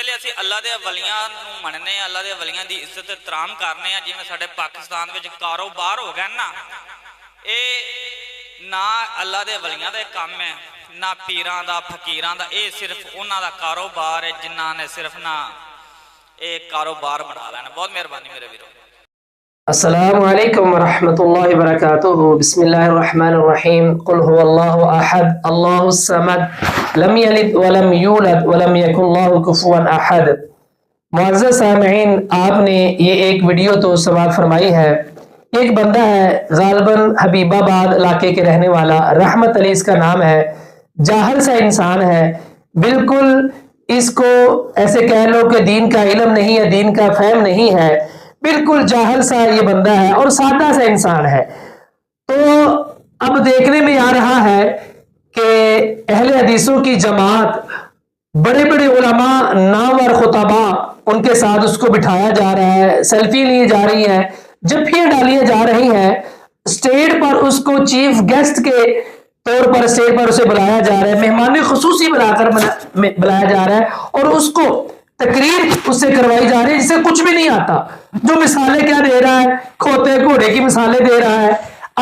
ਵੇਲੇ ਅਸੀਂ ਅੱਲਾ ਦੇ ਵਲੀਆਂ ਨੂੰ ਮੰਨਨੇ ਆ, ਅੱਲਾ ਦੇ ਵਲੀਆਂ ਦੀ ਇੱਜ਼ਤ ਇਤਰਾਮ ਕਰਨੇ ਆ। ਜਿਵੇਂ ਸਾਡੇ ਪਾਕਿਸਤਾਨ ਵਿੱਚ ਕਾਰੋਬਾਰ ਹੋ ਗਿਆ ਨਾ, ਇਹ ਨਾ ਅੱਲਾ ਦੇ ਵਲੀਆਂ ਦਾ ਕੰਮ ਹੈ, ਨਾ ਪੀਰਾਂ ਦਾ ਫਕੀਰਾਂ ਦਾ, ਇਹ ਸਿਰਫ ਉਹਨਾਂ ਦਾ ਕਾਰੋਬਾਰ ਹੈ ਜਿਨ੍ਹਾਂ ਨੇ ਸਿਰਫ ਨਾ ਇਹ ਕਾਰੋਬਾਰ ਬਣਾ ਲੈਣਾ। ਬਹੁਤ ਮਿਹਰਬਾਨੀ ਮੇਰੇ ਵੀਰੋ। السلام علیکم ورحمۃ اللہ وبرکاتہ۔ بسم اللہ الرحمن الرحیم۔ قل هو اللہ احد اللہ الصمد لم یلد ولم یولد ولم یکن له کفوا احد۔ معزز سامعین، آپ نے یہ ایک ویڈیو تو سماعت فرمائی ہے۔ ایک بندہ ہے غالباً حبیب آباد علاقے کے رہنے والا، رحمت علی اس کا نام ہے، جاہل سا انسان ہے، بالکل اس کو ایسے کہہ لو کہ دین کا علم نہیں ہے، دین کا فہم نہیں ہے، بالکل جاہل سا یہ بندہ ہے اور سادہ سا انسان ہے۔ تو اب دیکھنے میں آ رہا ہے کہ اہل حدیثوں کی جماعت، بڑے بڑے علماء، نامور خطباء، ان کے ساتھ اس کو بٹھایا جا رہا ہے، سیلفی لی جا رہی ہے، جفیاں ڈالی جا رہی ہیں، اسٹیج پر اس کو چیف گیسٹ کے طور پر اسٹیج پر اسے بلایا جا رہا ہے، مہمان خصوصی بلا کر بلایا جا رہا ہے اور اس کو تقریر اس سے کروائی جا رہی ہے جسے کچھ بھی نہیں آتا، جو مثالیں کیا دے رہا ہے، کھوتے گھوڑے کی مثالیں دے رہا ہے۔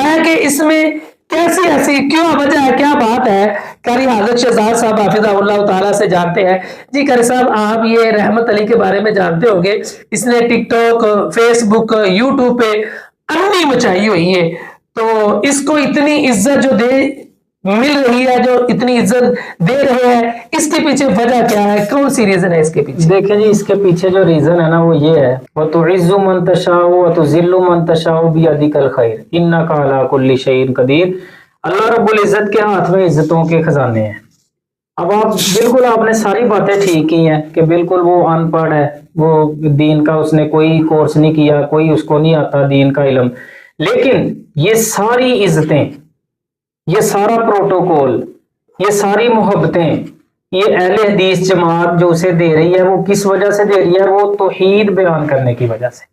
آیا کہ اس میں کیسی ایسی کیوں وجہ ہے، کیا بات ہے؟ قاری حضرت شہزاد صاحب حافظہ اللہ تعالیٰ سے جانتے ہیں۔ جی قاری صاحب، آپ یہ رحمت علی کے بارے میں جانتے ہوں گے، اس نے ٹک ٹاک، فیس بک، یوٹیوب پہ اننی مچائی ہوئی ہے، تو اس کو اتنی عزت جو مل رہی ہے، جو اتنی عزت دے رہے ہیں، اس کے پیچھے وجہ کیا ہے؟ کون سی ریزن ہے اس کے پیچھے؟ دیکھیں جی، اس کے پیچھے جو ریزن ہے نا وہ یہ ہے، وَتُعِزُّ مَن تَشَاءُ وَتُذِلُّ مَن تَشَاءُ بِيَدِكَ الْخَيْرُ إِنَّكَ عَلَى كُلِّ شَيْءٍ قَدِيرٌ۔ اللہ رب العزت کے ہاتھ میں عزتوں کے خزانے ہیں۔ اب آپ نے ساری باتیں ٹھیک کی ہیں کہ بالکل وہ ان پڑھ ہے، وہ دین کا اس نے کوئی کورس نہیں کیا، کوئی اس کو نہیں آتا دین کا علم، لیکن یہ ساری عزتیں، یہ سارا پروٹوکول، یہ ساری محبتیں یہ اہل حدیث جماعت جو اسے دے رہی ہے، وہ کس وجہ سے دے رہی ہے؟ وہ توحید بیان کرنے کی وجہ سے۔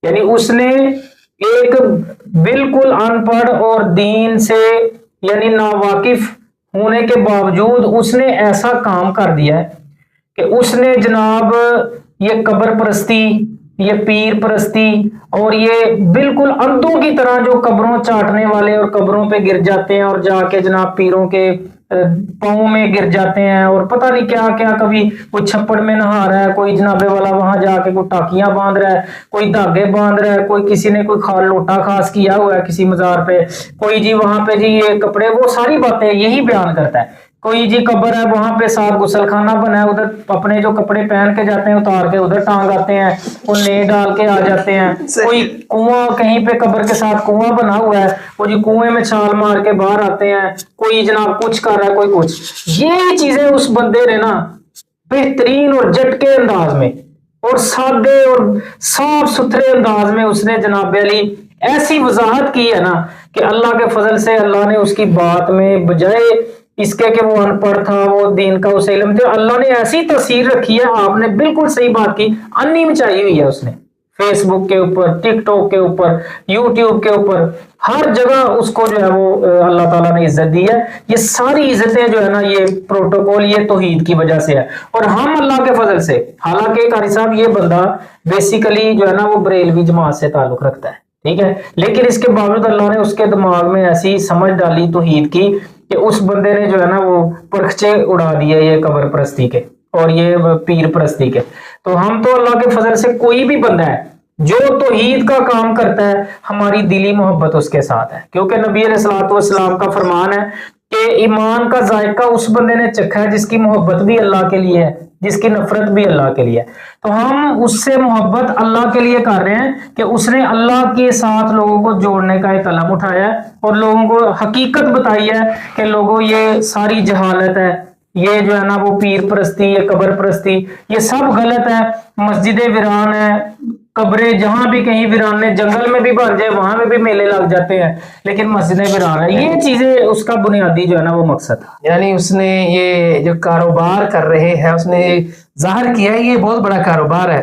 یعنی اس نے ایک بالکل ان پڑھ اور دین سے یعنی ناواقف ہونے کے باوجود اس نے ایسا کام کر دیا ہے کہ اس نے جناب یہ قبر پرستی، یہ پیر پرستی اور یہ بالکل اندھوں کی طرح جو قبروں چاٹنے والے اور قبروں پہ گر جاتے ہیں اور جا کے جناب پیروں کے پاؤں میں گر جاتے ہیں اور پتہ نہیں کیا کیا، کبھی کوئی چھپڑ میں نہا رہا ہے، کوئی جنابے والا وہاں جا کے کوئی ٹاکیاں باندھ رہا ہے، کوئی دھاگے باندھ رہا ہے، کوئی کسی نے کوئی لوٹا خاص کیا ہوا ہے کسی مزار پہ، کوئی جی وہاں پہ جی یہ کپڑے، وہ ساری باتیں یہی بیان کرتا ہے۔ کوئی جی قبر ہے وہاں پہ ساتھ غسل خانہ بنا ہے، ادھر اپنے جو کپڑے پہن کے جاتے ہیں اتار کے ادھر ٹانگ آتے ہیں، وہ نئے ڈال کے آ جاتے ہیں۔ کوئی کنواں کہیں پہ قبر کے ساتھ کنواں بنا ہوا ہے، وہ جی کنویں میں چھال مار کے باہر آتے ہیں، کوئی جناب کچھ کر رہا ہے، کوئی کچھ۔ یہ چیزیں اس بندے نے نا بہترین اور جھٹکے انداز میں اور سادے اور صاف ستھرے انداز میں اس نے جناب علی ایسی وضاحت کی ہے نا کہ اللہ کے فضل سے اللہ نے اس کی بات میں بجائے اس کے کہ وہ ان پڑھ تھا، وہ دین کا اسے علم تھا، اللہ نے ایسی تاثیر رکھی ہے۔ آپ نے بالکل صحیح بات کی، انی مچائی ہوئی ہے اس نے، فیس بک کے اوپر، ٹک ٹاک کے اوپر، یوٹیوب کے اوپر، ہر جگہ اس کو جو ہے وہ اللہ تعالیٰ نے عزت دی ہے۔ یہ ساری عزتیں جو ہے نا یہ پروٹوکول، یہ توحید کی وجہ سے ہے۔ اور ہم اللہ کے فضل سے، حالانکہ قاری صاحب یہ بندہ بیسیکلی جو ہے نا وہ بریلوی جماعت سے تعلق رکھتا ہے، ٹھیک ہے، لیکن اس کے باوجود اللہ نے اس کے دماغ میں ایسی سمجھ ڈالی توحید کی کہ اس بندے نے جو ہے نا وہ پرخچے اڑا دیے یہ قبر پرستی کے اور یہ پیر پرستی کے۔ تو ہم تو اللہ کے فضل سے کوئی بھی بندہ ہے جو توحید کا کام کرتا ہے، ہماری دلی محبت اس کے ساتھ ہے، کیونکہ نبی علیہ الصلوۃ والسلام کا فرمان ہے کہ ایمان کا ذائقہ اس بندے نے چکھا ہے جس کی محبت بھی اللہ کے لیے ہے، جس کی نفرت بھی اللہ کے لیے ہے۔ تو ہم اس سے محبت اللہ کے لیے کر رہے ہیں کہ اس نے اللہ کے ساتھ لوگوں کو جوڑنے کا ایک قلم اٹھایا ہے اور لوگوں کو حقیقت بتائی ہے کہ لوگوں یہ ساری جہالت ہے، یہ جو ہے نا وہ پیر پرستی، یہ قبر پرستی، یہ سب غلط ہے۔ مسجدیں ویران ہیں، قبریں جہاں بھی کہیں ویران ہے، جنگل میں بھی بن جائے وہاں میں بھی میلے لگ جاتے ہیں، لیکن مسجدیں ویران ہیں۔ یہ چیزیں اس کا بنیادی جو ہے نا وہ مقصد ہے۔ یعنی اس نے یہ جو کاروبار کر رہے ہیں، اس نے ظاہر کیا ہے یہ بہت بڑا کاروبار ہے۔